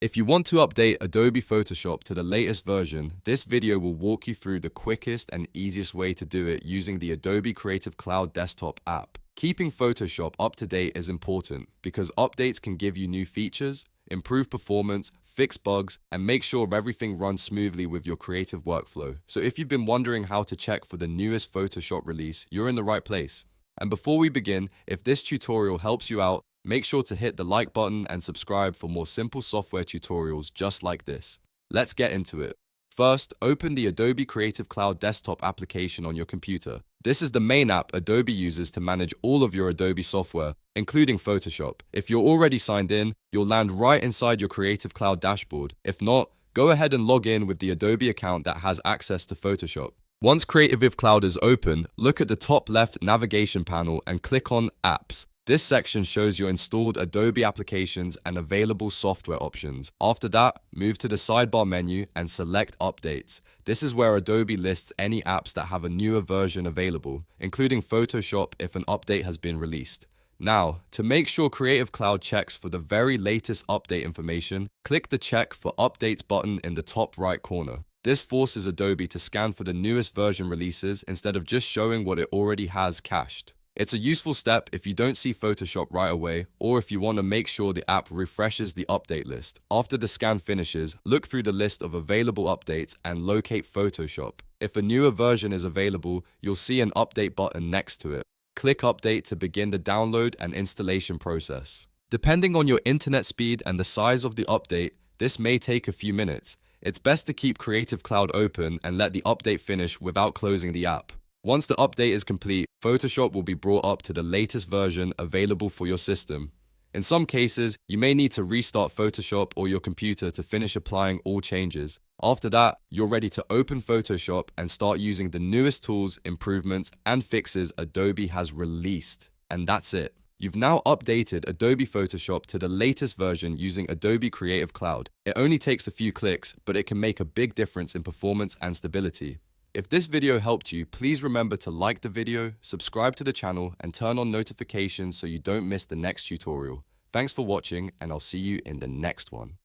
If you want to update Adobe Photoshop to the latest version, this video will walk you through the quickest and easiest way to do it using the Adobe Creative Cloud desktop app. Keeping Photoshop up to date is important because updates can give you new features, improve performance, fix bugs, and make sure everything runs smoothly with your creative workflow. So if you've been wondering how to check for the newest Photoshop release, you're in the right place. And before we begin, if this tutorial helps you out, make sure to hit the like button and subscribe for more simple software tutorials just like this. Let's get into it. First, open the Adobe Creative Cloud desktop application on your computer. This is the main app Adobe uses to manage all of your Adobe software, including Photoshop. If you're already signed in, you'll land right inside your Creative Cloud dashboard. If not, go ahead and log in with the Adobe account that has access to Photoshop. Once Creative Cloud is open, look at the top left navigation panel and click on Apps. This section shows your installed Adobe applications and available software options. After that, move to the sidebar menu and select Updates. This is where Adobe lists any apps that have a newer version available, including Photoshop if an update has been released. Now, to make sure Creative Cloud checks for the very latest update information, click the Check for Updates button in the top right corner. This forces Adobe to scan for the newest version releases instead of just showing what it already has cached. It's a useful step if you don't see Photoshop right away or if you want to make sure the app refreshes the update list. After the scan finishes, look through the list of available updates and locate Photoshop. If a newer version is available, you'll see an update button next to it. Click Update to begin the download and installation process. Depending on your internet speed and the size of the update, this may take a few minutes. It's best to keep Creative Cloud open and let the update finish without closing the app. Once the update is complete, Photoshop will be brought up to the latest version available for your system. In some cases, you may need to restart Photoshop or your computer to finish applying all changes. After that, you're ready to open Photoshop and start using the newest tools, improvements, and fixes Adobe has released. And that's it. You've now updated Adobe Photoshop to the latest version using Adobe Creative Cloud. It only takes a few clicks, but it can make a big difference in performance and stability. If this video helped you, please remember to like the video, subscribe to the channel, and turn on notifications so you don't miss the next tutorial. Thanks for watching, and I'll see you in the next one.